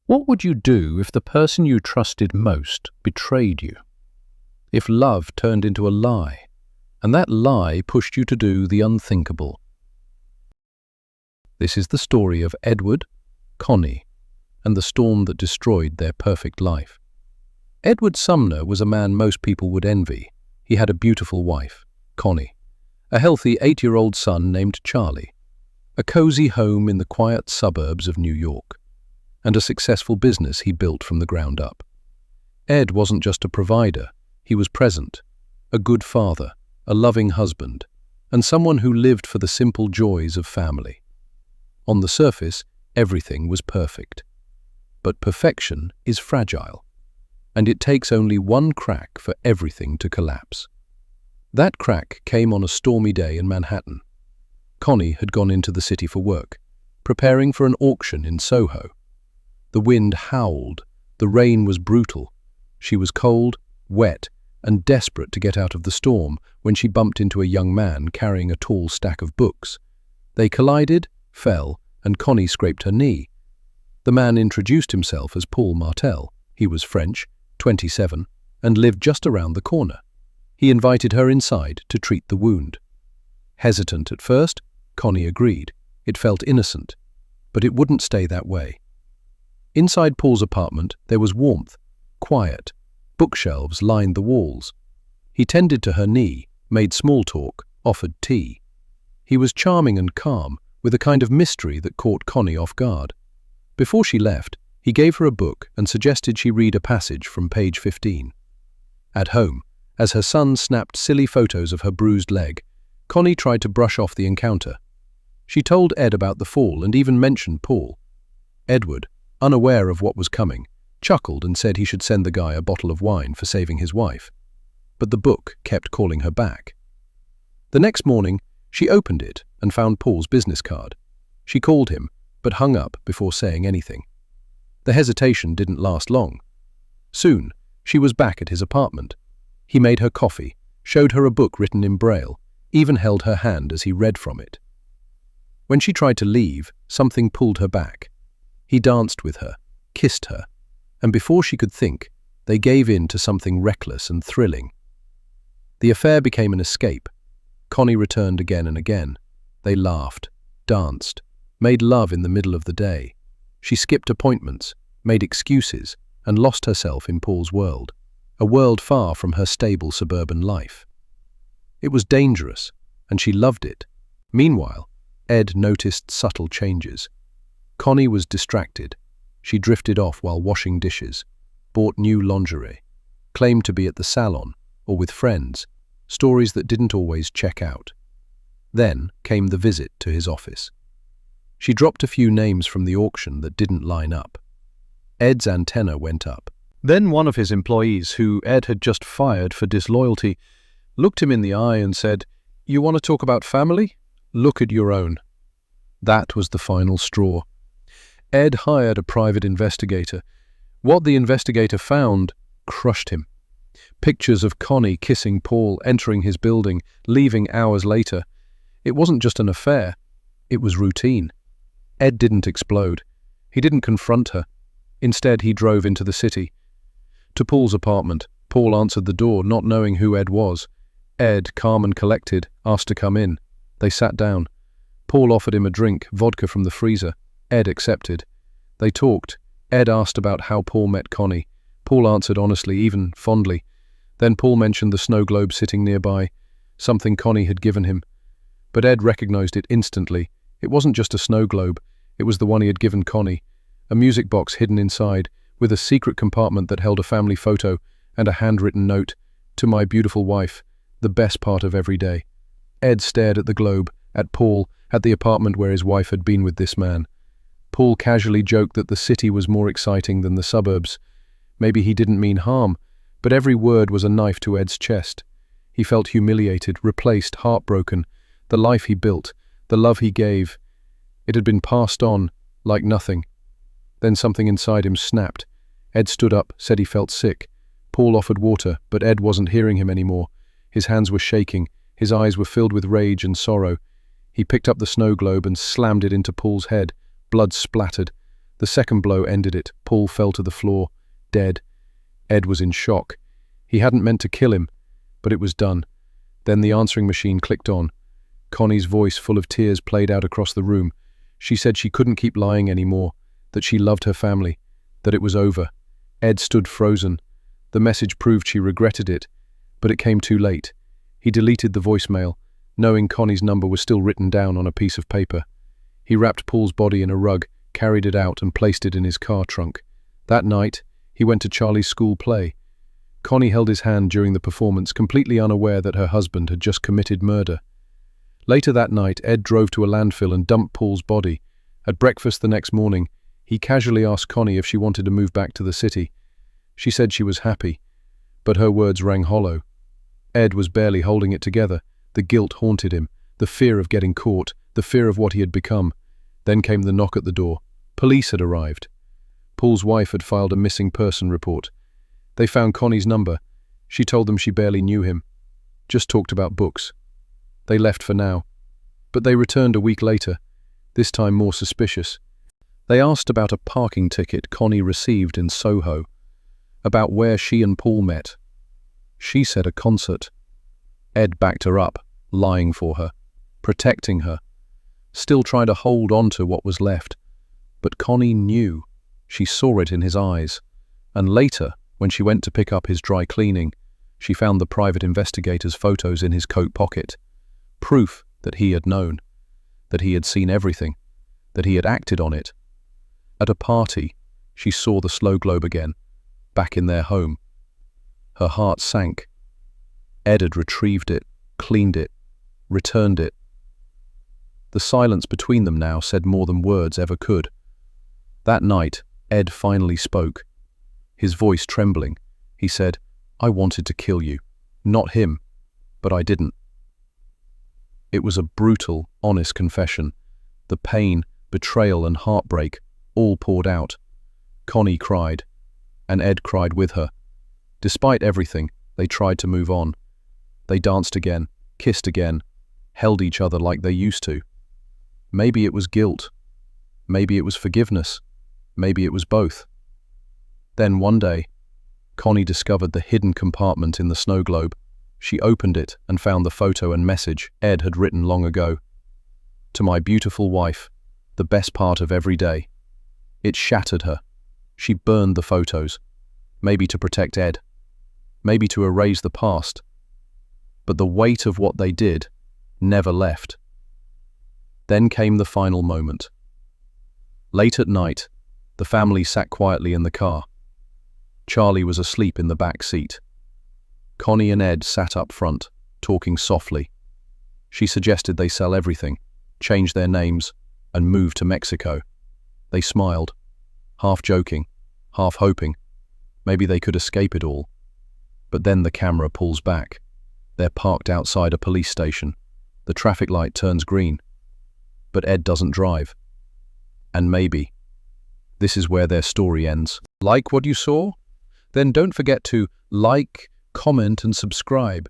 What would you do if the person you trusted most betrayed you? If love turned into a lie, and that lie pushed you to do the unthinkable? This is the story of Edward, Connie, and the storm that destroyed their perfect life. Edward Sumner was a man most people would envy. He had a beautiful wife, Connie, a healthy 8-year-old son named Charlie, a cozy home in the quiet suburbs of New York, and a successful business he built from the ground up. Ed wasn't just a provider, he was present, a good father, a loving husband, and someone who lived for the simple joys of family. On the surface, everything was perfect. But perfection is fragile, and it takes only one crack for everything to collapse. That crack came on a stormy day in Manhattan. Connie had gone into the city for work, preparing for an auction in Soho. The wind howled, the rain was brutal. She was cold, wet, and desperate to get out of the storm when she bumped into a young man carrying a tall stack of books. They collided, fell, and Connie scraped her knee. The man introduced himself as Paul Martel. He was French, 27, and lived just around the corner. He invited her inside to treat the wound. Hesitant at first, Connie agreed. It felt innocent, but it wouldn't stay that way. Inside Paul's apartment, there was warmth, quiet. Bookshelves lined the walls. He tended to her knee, made small talk, offered tea. He was charming and calm, with a kind of mystery that caught Connie off guard. Before she left, he gave her a book and suggested she read a passage from page 15. At home, as her son snapped silly photos of her bruised leg, Connie tried to brush off the encounter. She told Ed about the fall and even mentioned Paul. Edward, unaware of what was coming, chuckled and said he should send the guy a bottle of wine for saving his wife. But the book kept calling her back. The next morning, she opened it and found Paul's business card. She called him, but hung up before saying anything. The hesitation didn't last long. Soon, she was back at his apartment. He made her coffee, showed her a book written in Braille, even held her hand as he read from it. When she tried to leave, something pulled her back. He danced with her, kissed her, and before she could think, they gave in to something reckless and thrilling. The affair became an escape. Connie returned again and again. They laughed, danced, made love in the middle of the day. She skipped appointments, made excuses, and lost herself in Paul's world, a world far from her stable suburban life. It was dangerous, and she loved it. Meanwhile, Ed noticed subtle changes. Connie was distracted. She drifted off while washing dishes, bought new lingerie, claimed to be at the salon or with friends, stories that didn't always check out. Then came the visit to his office. She dropped a few names from the auction that didn't line up. Ed's antenna went up. Then one of his employees, who Ed had just fired for disloyalty, looked him in the eye and said, "You want to talk about family? Look at your own." That was the final straw. Ed hired a private investigator. What the investigator found crushed him. Pictures of Connie kissing Paul, entering his building, leaving hours later. It wasn't just an affair. It was routine. Ed didn't explode. He didn't confront her. Instead, he drove into the city. To Paul's apartment, Paul answered the door, not knowing who Ed was. Ed, calm and collected, asked to come in. They sat down. Paul offered him a drink, vodka from the freezer. Ed accepted. They talked. Ed asked about how Paul met Connie. Paul answered honestly, even fondly. Then Paul mentioned the snow globe sitting nearby, something Connie had given him. But Ed recognized it instantly. It wasn't just a snow globe. It was the one he had given Connie. A music box hidden inside, with a secret compartment that held a family photo and a handwritten note, "To my beautiful wife, the best part of every day." Ed stared at the globe, at Paul, at the apartment where his wife had been with this man. Paul casually joked that the city was more exciting than the suburbs. Maybe he didn't mean harm, but every word was a knife to Ed's chest. He felt humiliated, replaced, heartbroken. The life he built, the love he gave, it had been passed on like nothing. Then something inside him snapped. Ed stood up, said he felt sick. Paul offered water, but Ed wasn't hearing him anymore. His hands were shaking. His eyes were filled with rage and sorrow. He picked up the snow globe and slammed it into Paul's head. Blood splattered. The second blow ended it. Paul fell to the floor, dead. Ed was in shock. He hadn't meant to kill him, but it was done. Then the answering machine clicked on. Connie's voice, full of tears, played out across the room. She said she couldn't keep lying anymore, that she loved her family, that it was over. Ed stood frozen. The message proved she regretted it, but it came too late. He deleted the voicemail, knowing Connie's number was still written down on a piece of paper. He wrapped Paul's body in a rug, carried it out and placed it in his car trunk. That night, he went to Charlie's school play. Connie held his hand during the performance, completely unaware that her husband had just committed murder. Later that night, Ed drove to a landfill and dumped Paul's body. At breakfast the next morning, he casually asked Connie if she wanted to move back to the city. She said she was happy, but her words rang hollow. Ed was barely holding it together. The guilt haunted him, the fear of getting caught, the fear of what he had become. Then came the knock at the door. Police had arrived. Paul's wife had filed a missing person report. They found Connie's number. She told them she barely knew him, just talked about books. They left for now, but they returned a week later, this time more suspicious. They asked about a parking ticket Connie received in Soho, about where she and Paul met. She said a concert. Ed backed her up, lying for her, protecting her, still trying to hold on to what was left. But Connie knew. She saw it in his eyes. And later, when she went to pick up his dry cleaning, she found the private investigator's photos in his coat pocket. Proof that he had known, that he had seen everything, that he had acted on it. At a party, she saw the snow globe again, back in their home. Her heart sank. Ed had retrieved it, cleaned it, returned it. The silence between them now said more than words ever could. That night, Ed finally spoke. His voice trembling, he said, "I wanted to kill you. Not him, but I didn't." It was a brutal, honest confession. The pain, betrayal and heartbreak all poured out. Connie cried, and Ed cried with her. Despite everything, they tried to move on. They danced again, kissed again, held each other like they used to. Maybe it was guilt. Maybe it was forgiveness. Maybe it was both. Then one day, Connie discovered the hidden compartment in the snow globe. She opened it and found the photo and message Ed had written long ago. "To my beautiful wife, the best part of every day." It shattered her. She burned the photos, maybe to protect Ed, maybe to erase the past. But the weight of what they did never left. Then came the final moment. Late at night, the family sat quietly in the car. Charlie was asleep in the back seat. Connie and Ed sat up front, talking softly. She suggested they sell everything, change their names, and move to Mexico. They smiled, half joking, half hoping. Maybe they could escape it all. But then the camera pulls back. They're parked outside a police station. The traffic light turns green. But Ed doesn't drive. And maybe this is where their story ends. Like what you saw? Then don't forget to like, comment and subscribe.